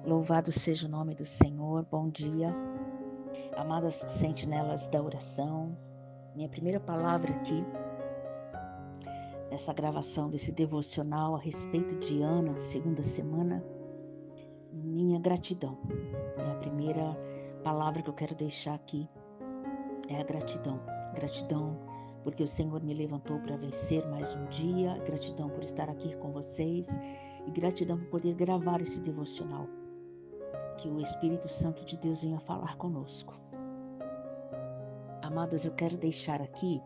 Louvado seja o nome do Senhor. Bom dia, amadas sentinelas da oração. Minha primeira palavra aqui, nessa gravação desse devocional a respeito de Ana, segunda semana, minha gratidão. A primeira palavra que eu quero deixar aqui é a gratidão. Gratidão porque o Senhor me levantou para vencer mais um dia. Gratidão por estar aqui com vocês e gratidão por poder gravar esse devocional. Que o Espírito Santo de Deus venha falar conosco. Amadas, eu quero deixar aqui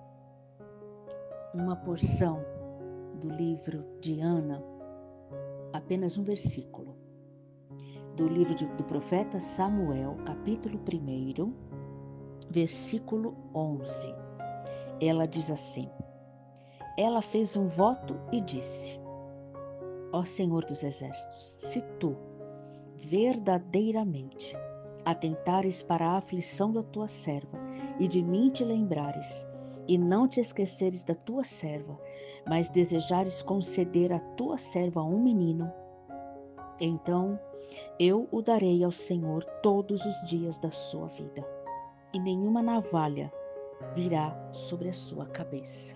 uma porção do livro de Ana, apenas um versículo, do livro do profeta Samuel, capítulo 1, versículo 11. Ela diz assim: ela fez um voto e disse: ó Senhor dos Exércitos, se tu verdadeiramente atentares para a aflição da tua serva e de mim te lembrares, e não te esqueceres da tua serva, mas desejares conceder à tua serva um menino, então eu o darei ao Senhor todos os dias da sua vida, e nenhuma navalha virá sobre a sua cabeça.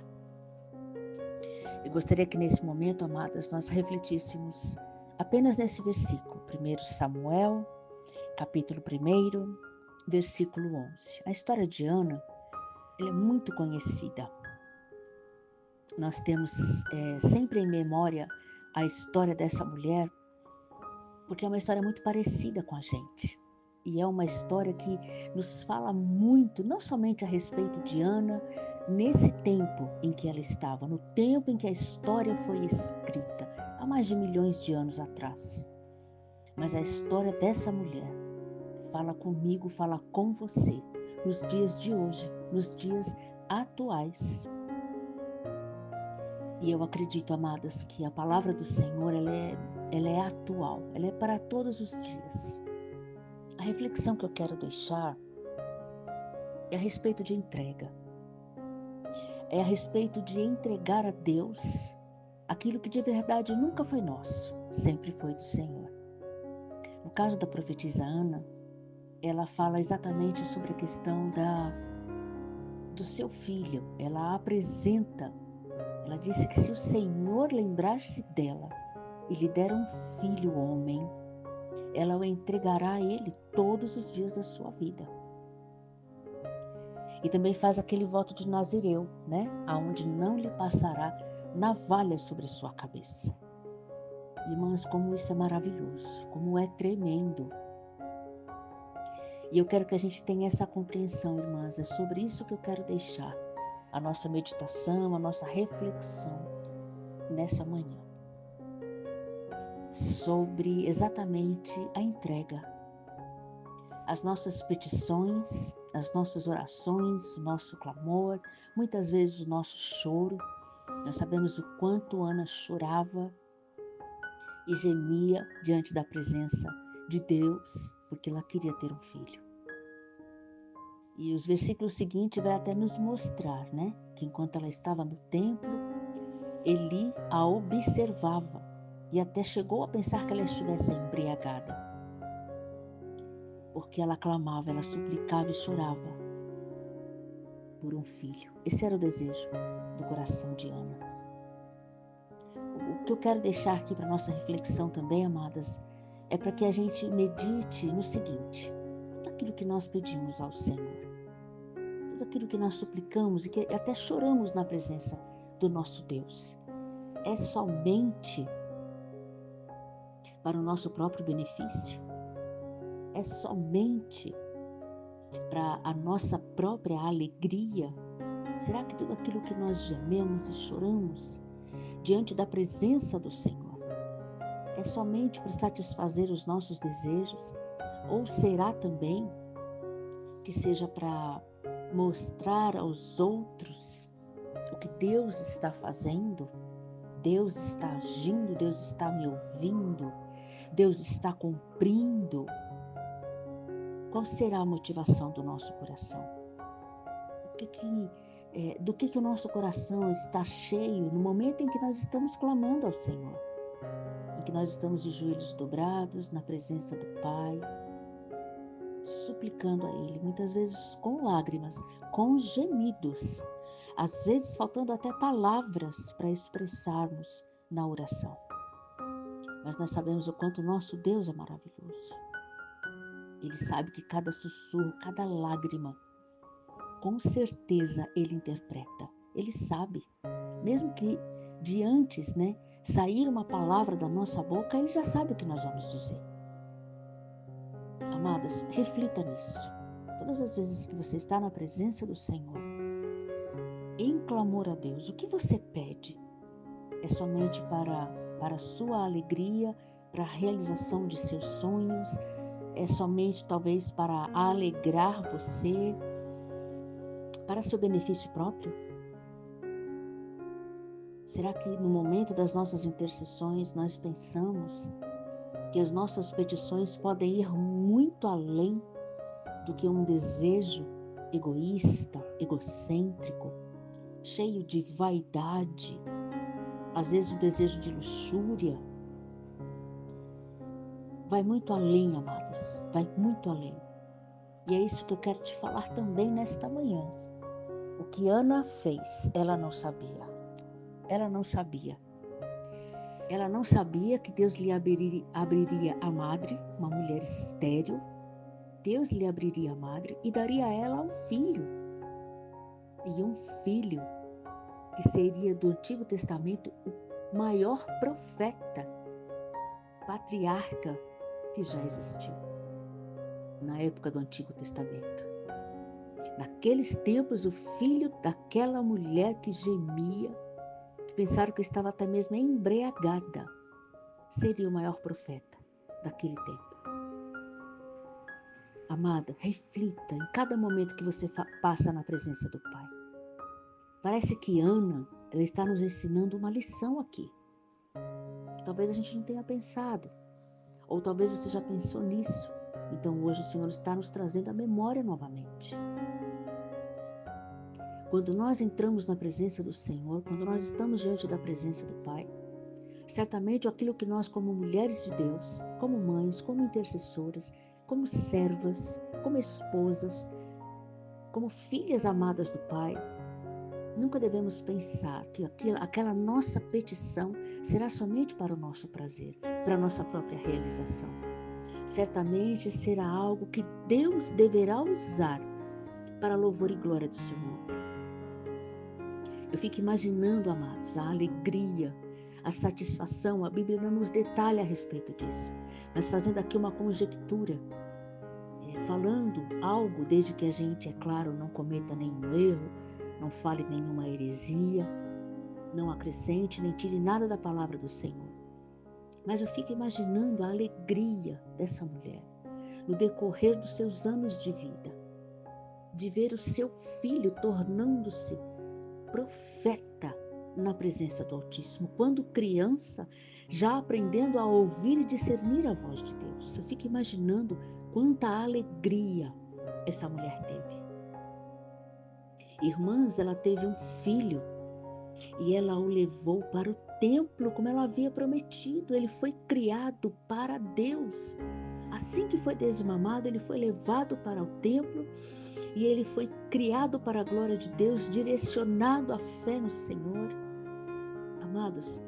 Eu gostaria que nesse momento, amadas, nós refletíssemos apenas nesse versículo, 1 Samuel, capítulo 1, versículo 11. A história de Ana, ela é muito conhecida. Nós temos sempre em memória a história dessa mulher, porque é uma história muito parecida com a gente. E é uma história que nos fala muito, não somente a respeito de Ana, nesse tempo em que ela estava, no tempo em que a história foi escrita, há mais de milhões de anos atrás. Mas a história dessa mulher fala comigo, fala com você, nos dias de hoje, nos dias atuais. E eu acredito, amadas, que a palavra do Senhor, ela é atual, ela é para todos os dias. A reflexão que eu quero deixar é a respeito de entrega. É a respeito de entregar a Deus aquilo que de verdade nunca foi nosso, sempre foi do Senhor. No caso da profetisa Ana, ela fala exatamente sobre a questão do seu filho. Ela apresenta, ela disse que se o Senhor lembrar-se dela e lhe der um filho homem, ela o entregará a ele todos os dias da sua vida. E também faz aquele voto de Nazireu, né? Aonde não lhe passará navalha sobre sua cabeça. Irmãs, como isso é maravilhoso, como é tremendo. E eu quero que a gente tenha essa compreensão, irmãs. É sobre isso que eu quero deixar a nossa meditação, a nossa reflexão nessa manhã. Sobre exatamente a entrega. As nossas petições, as nossas orações, o nosso clamor, muitas vezes o nosso choro. Nós sabemos o quanto Ana chorava e gemia diante da presença de Deus, porque ela queria ter um filho. E os versículos seguintes vai até nos mostrar, né, que enquanto ela estava no templo, Eli a observava e até chegou a pensar que ela estivesse embriagada, porque ela clamava, ela suplicava e chorava por um filho. Esse era o desejo do coração de Ana. O que eu quero deixar aqui para nossa reflexão também, amadas, é para que a gente medite no seguinte: tudo aquilo que nós pedimos ao Senhor, tudo aquilo que nós suplicamos e que até choramos na presença do nosso Deus, é somente para o nosso próprio benefício? É somente para a nossa própria alegria? Será que tudo aquilo que nós gememos e choramos diante da presença do Senhor é somente para satisfazer os nossos desejos? Ou será também que seja para mostrar aos outros o que Deus está fazendo? Deus está agindo, Deus está me ouvindo, Deus está cumprindo. Qual será a motivação do nosso coração? Do que o nosso coração está cheio no momento em que nós estamos clamando ao Senhor? em que nós estamos de joelhos dobrados na presença do Pai, suplicando a Ele, muitas vezes com lágrimas, com gemidos, às vezes faltando até palavras para expressarmos na oração. Mas nós sabemos o quanto nosso Deus é maravilhoso. Ele sabe que cada sussurro, cada lágrima, com certeza Ele interpreta. Ele sabe, mesmo que de antes, sair uma palavra da nossa boca, Ele já sabe o que nós vamos dizer. Amadas, reflita nisso. Todas as vezes que você está na presença do Senhor, em clamor a Deus, o que você pede? É somente para a sua alegria, para a realização de seus sonhos? É somente talvez para alegrar você, para seu benefício próprio? Será que no momento das nossas intercessões nós pensamos que as nossas petições podem ir muito além do que um desejo egoísta, egocêntrico, cheio de vaidade, às vezes um desejo de luxúria? Vai muito além, amadas, vai muito além. E é isso que eu quero te falar também nesta manhã. O que Ana fez, ela não sabia. Ela não sabia. Ela não sabia que Deus lhe abriria a madre, uma mulher estéril. Deus lhe abriria a madre e daria a ela um filho. E um filho que seria do Antigo Testamento o maior profeta, patriarca que já existiu na época do Antigo Testamento. Naqueles tempos, o filho daquela mulher que gemia, que pensaram que estava até mesmo embriagada, seria o maior profeta daquele tempo. Amada, reflita em cada momento que você passa na presença do Pai. Parece que Ana, ela está nos ensinando uma lição aqui. Talvez a gente não tenha pensado, ou talvez você já pensou nisso. Então hoje o Senhor está nos trazendo a memória novamente. Quando nós entramos na presença do Senhor, quando nós estamos diante da presença do Pai, certamente aquilo que nós, como mulheres de Deus, como mães, como intercessoras, como servas, como esposas, como filhas amadas do Pai, nunca devemos pensar que aquela nossa petição será somente para o nosso prazer, para a nossa própria realização. Certamente será algo que Deus deverá usar para louvor e glória do seu nome. Eu fico imaginando, amados, a alegria, a satisfação. A Bíblia não nos detalha a respeito disso, mas fazendo aqui uma conjectura, falando algo, desde que a gente, é claro, não cometa nenhum erro, não fale nenhuma heresia, não acrescente nem tire nada da palavra do Senhor. Mas eu fico imaginando a alegria dessa mulher no decorrer dos seus anos de vida, de ver o seu filho tornando-se profeta na presença do Altíssimo, quando criança, já aprendendo a ouvir e discernir a voz de Deus. Eu fico imaginando quanta alegria essa mulher teve. Irmãs, ela teve um filho e ela o levou para o templo como ela havia prometido. Ele foi criado para Deus. Assim que foi desmamado, ele foi levado para o templo e ele foi criado para a glória de Deus, direcionado à fé no Senhor. Amados,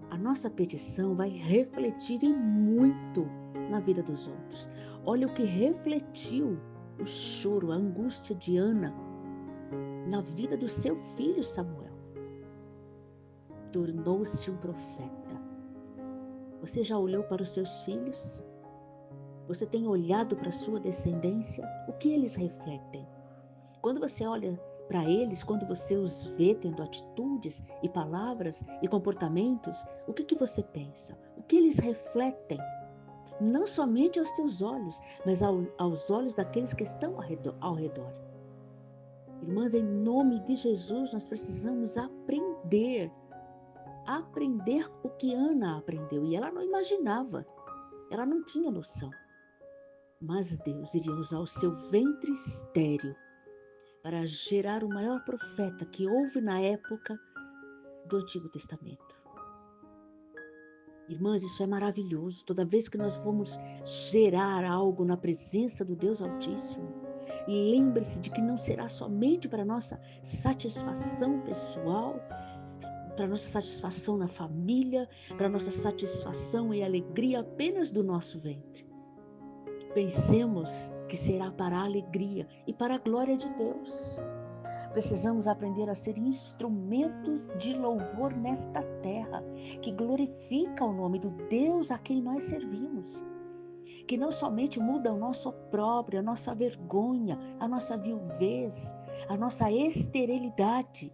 a nossa petição vai refletir em muito na vida dos outros. Olha o que refletiu o choro, a angústia de Ana na vida do seu filho Samuel. Tornou-se um profeta. Você já olhou para os seus filhos? Você tem olhado para a sua descendência? O que eles refletem? Quando você olha para eles, quando você os vê tendo atitudes e palavras e comportamentos, o que você pensa? O que eles refletem? Não somente aos teus olhos, mas aos olhos daqueles que estão ao redor. Irmãs, em nome de Jesus, nós precisamos aprender o que Ana aprendeu. E ela não imaginava, ela não tinha noção. Mas Deus iria usar o seu ventre estéril para gerar o maior profeta que houve na época do Antigo Testamento. Irmãs, isso é maravilhoso. Toda vez que nós formos gerar algo na presença do Deus Altíssimo, lembre-se de que não será somente para nossa satisfação pessoal, para nossa satisfação na família, para nossa satisfação e alegria apenas do nosso ventre. Pensemos que será para a alegria e para a glória de Deus. Precisamos aprender a ser instrumentos de louvor nesta terra, que glorifica o nome do Deus a quem nós servimos. Que não somente muda o nosso opróbrio, a nossa vergonha, a nossa viuvez, a nossa esterilidade,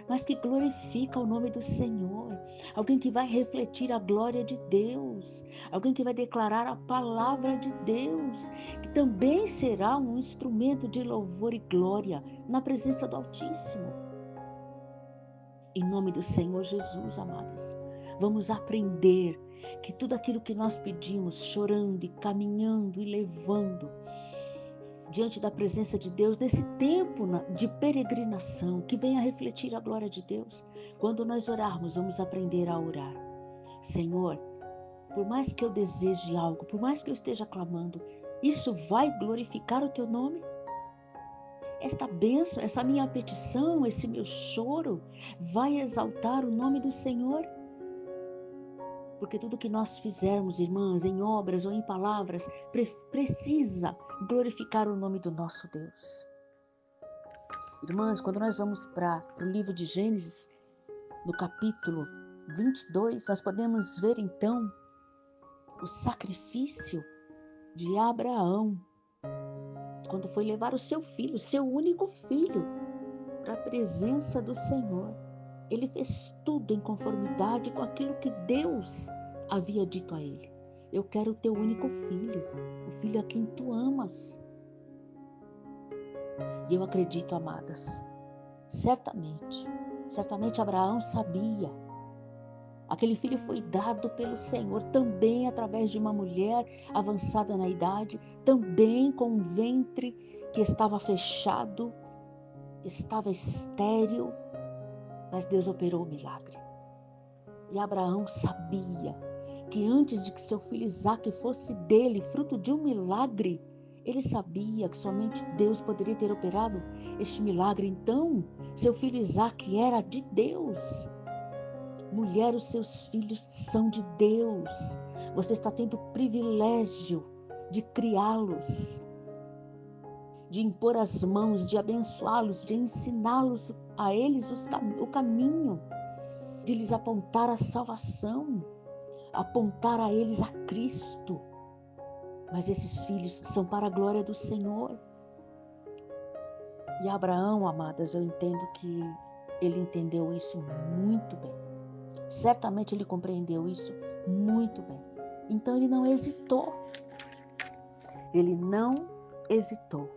mas que glorifica o nome do Senhor. Alguém que vai refletir a glória de Deus, alguém que vai declarar a palavra de Deus, que também será um instrumento de louvor e glória na presença do Altíssimo. Em nome do Senhor Jesus, amadas, vamos aprender que tudo aquilo que nós pedimos, chorando e caminhando e levando diante da presença de Deus, nesse tempo de peregrinação, que venha refletir a glória de Deus. Quando nós orarmos, vamos aprender a orar. Senhor, por mais que eu deseje algo, por mais que eu esteja clamando, isso vai glorificar o teu nome? Esta bênção, essa minha petição, esse meu choro, vai exaltar o nome do Senhor? Porque tudo que nós fizermos, irmãs, em obras ou em palavras, precisa glorificar o nome do nosso Deus. Irmãs, quando nós vamos para o livro de Gênesis, no capítulo 22, nós podemos ver então o sacrifício de Abraão, quando foi levar o seu filho, seu único filho, para a presença do Senhor. Ele fez tudo em conformidade com aquilo que Deus havia dito a ele. Eu quero o teu único filho, o filho a quem tu amas. E eu acredito, amadas, certamente Abraão sabia. Aquele filho foi dado pelo Senhor, também através de uma mulher avançada na idade, também com um ventre que estava fechado, que estava estéril, mas Deus operou o milagre. E Abraão sabia que antes de que seu filho Isaque fosse dele, fruto de um milagre, ele sabia que somente Deus poderia ter operado este milagre. Então, seu filho Isaque era de Deus. Mulher, os seus filhos são de Deus. Você está tendo o privilégio de criá-los, de impor as mãos, de abençoá-los, de ensiná-los a eles o caminho, de lhes apontar a salvação, apontar a eles a Cristo. Mas esses filhos são para a glória do Senhor. E Abraão, amadas, eu entendo que ele entendeu isso muito bem. Certamente ele compreendeu isso muito bem. Então ele não hesitou. Ele não hesitou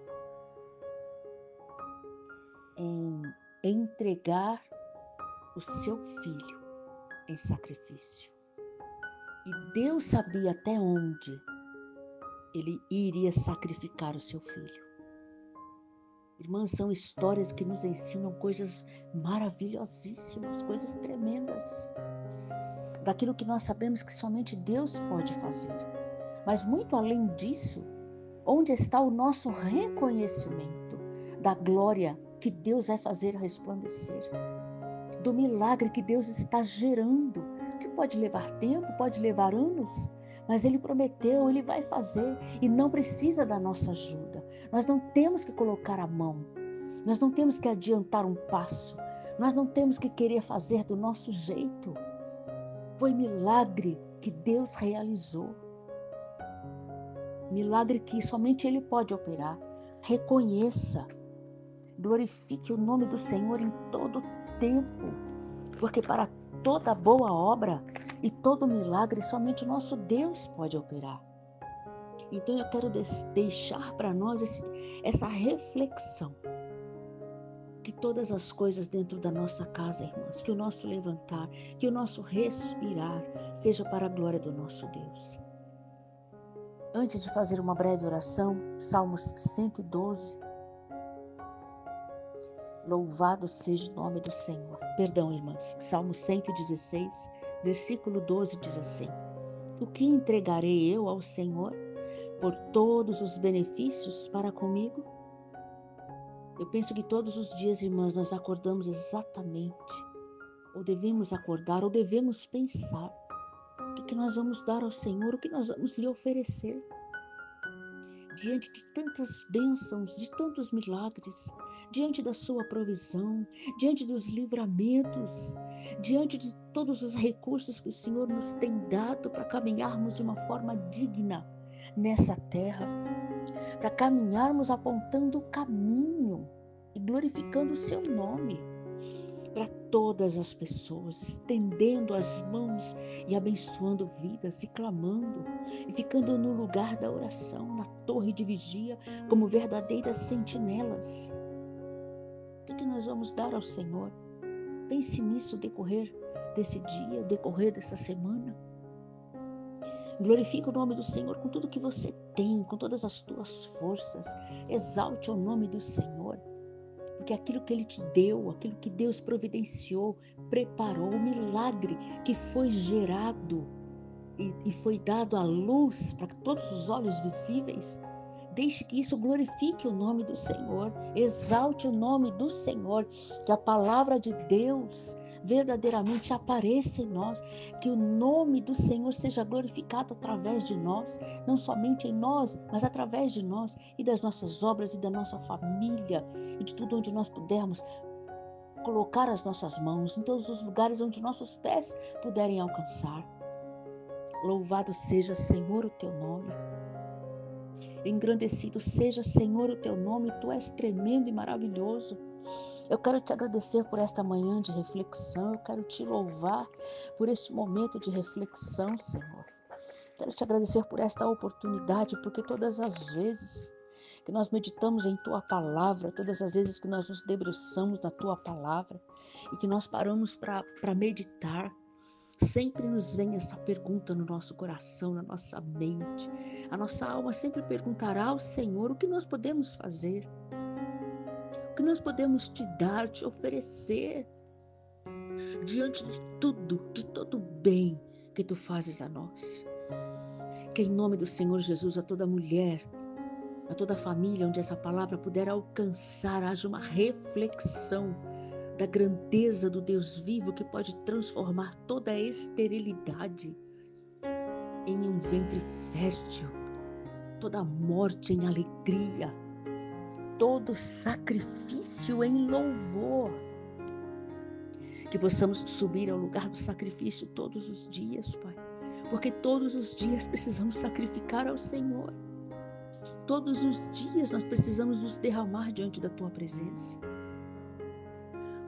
em entregar o seu filho em sacrifício. E Deus sabia até onde ele iria sacrificar o seu filho. Irmãs, são histórias que nos ensinam coisas maravilhosíssimas, coisas tremendas. Daquilo que nós sabemos que somente Deus pode fazer. Mas muito além disso, onde está o nosso reconhecimento da glória que Deus vai fazer resplandecer? Do milagre que Deus está gerando, que pode levar tempo, pode levar anos, mas Ele prometeu, Ele vai fazer e não precisa da nossa ajuda. Nós não temos que colocar a mão, nós não temos que adiantar um passo, nós não temos que querer fazer do nosso jeito. Foi milagre que Deus realizou. Milagre que somente Ele pode operar. Reconheça, glorifique o nome do Senhor em todo tempo, porque para toda boa obra e todo milagre somente o nosso Deus pode operar. Então eu quero deixar para nós essa reflexão, que todas as coisas dentro da nossa casa, irmãs, que o nosso levantar, que o nosso respirar seja para a glória do nosso Deus. Antes de fazer uma breve oração, Salmos 112. Louvado seja o nome do Senhor. Perdão, irmãs. Salmo 116, Versículo 12 diz assim: o que entregarei eu ao Senhor por todos os benefícios para comigo? Eu penso que todos os dias, irmãs, nós acordamos exatamente, ou devemos acordar, ou devemos pensar, o que nós vamos dar ao Senhor, o que nós vamos lhe oferecer. Diante de tantas bênçãos, de tantos milagres, diante da sua provisão, diante dos livramentos, diante de todos os recursos que o Senhor nos tem dado para caminharmos de uma forma digna nessa terra, para caminharmos apontando o caminho e glorificando o seu nome para todas as pessoas, estendendo as mãos e abençoando vidas e clamando e ficando no lugar da oração, na torre de vigia, como verdadeiras sentinelas. O que nós vamos dar ao Senhor? Pense nisso, decorrer desse dia, decorrer dessa semana. Glorifique o nome do Senhor com tudo que você tem, com todas as tuas forças. Exalte o nome do Senhor. Porque aquilo que Ele te deu, aquilo que Deus providenciou, preparou, o milagre que foi gerado e foi dado à luz para todos os olhos visíveis, deixe que isso glorifique o nome do Senhor, exalte o nome do Senhor, que a palavra de Deus verdadeiramente apareça em nós, que o nome do Senhor seja glorificado através de nós, não somente em nós, mas através de nós e das nossas obras e da nossa família e de tudo onde nós pudermos colocar as nossas mãos, em todos os lugares onde nossos pés puderem alcançar. Louvado seja, Senhor, o teu nome. Engrandecido seja, Senhor, o teu nome. Tu és tremendo e maravilhoso. Eu quero te agradecer por esta manhã de reflexão. Eu quero te louvar por este momento de reflexão, Senhor. Quero te agradecer por esta oportunidade, porque todas as vezes que nós meditamos em Tua Palavra, todas as vezes que nós nos debruçamos na Tua Palavra e que nós paramos para meditar, sempre nos vem essa pergunta no nosso coração, na nossa mente. A nossa alma sempre perguntará ao Senhor o que nós podemos fazer, o que nós podemos te dar, te oferecer, diante de tudo, de todo o bem que tu fazes a nós. Que em nome do Senhor Jesus, a toda mulher, a toda família onde essa palavra puder alcançar, haja uma reflexão da grandeza do Deus vivo que pode transformar toda a esterilidade em um ventre fértil, toda morte em alegria, todo sacrifício em louvor. Que possamos subir ao lugar do sacrifício todos os dias, Pai, porque todos os dias precisamos sacrificar ao Senhor. Todos os dias nós precisamos nos derramar diante da Tua presença.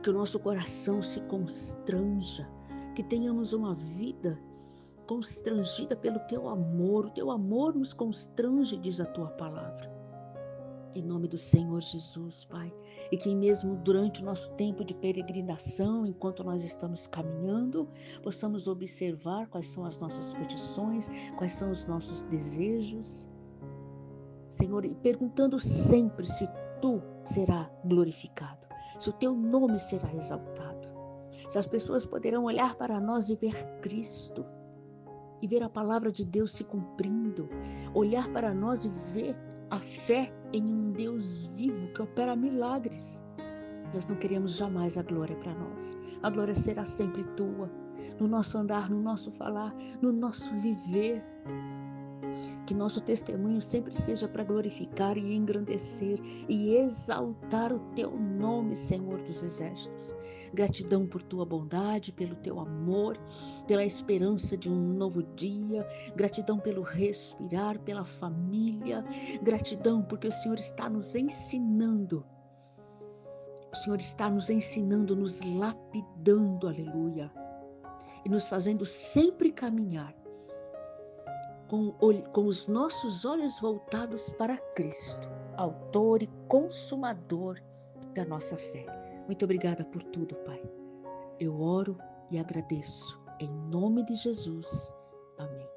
Que o nosso coração se constranja, que tenhamos uma vida constrangida pelo Teu amor. O Teu amor nos constrange, diz a Tua palavra. Em nome do Senhor Jesus, Pai, e que mesmo durante o nosso tempo de peregrinação, enquanto nós estamos caminhando, possamos observar quais são as nossas petições, quais são os nossos desejos, Senhor, e perguntando sempre se Tu será glorificado, se o Teu nome será exaltado, se as pessoas poderão olhar para nós e ver Cristo, e ver a palavra de Deus se cumprindo, olhar para nós e ver a fé em um Deus vivo que opera milagres. Nós não queremos jamais a glória para nós. A glória será sempre Tua, no nosso andar, no nosso falar, no nosso viver. Que nosso testemunho sempre seja para glorificar e engrandecer e exaltar o Teu nome, Senhor dos Exércitos. Gratidão por Tua bondade, pelo Teu amor, pela esperança de um novo dia. Gratidão pelo respirar, pela família. Gratidão porque o Senhor está nos ensinando. O Senhor está nos ensinando, nos lapidando, aleluia. E nos fazendo sempre caminhar com os nossos olhos voltados para Cristo, autor e consumador da nossa fé. Muito obrigada por tudo, Pai. Eu oro e agradeço. Em nome de Jesus. Amém.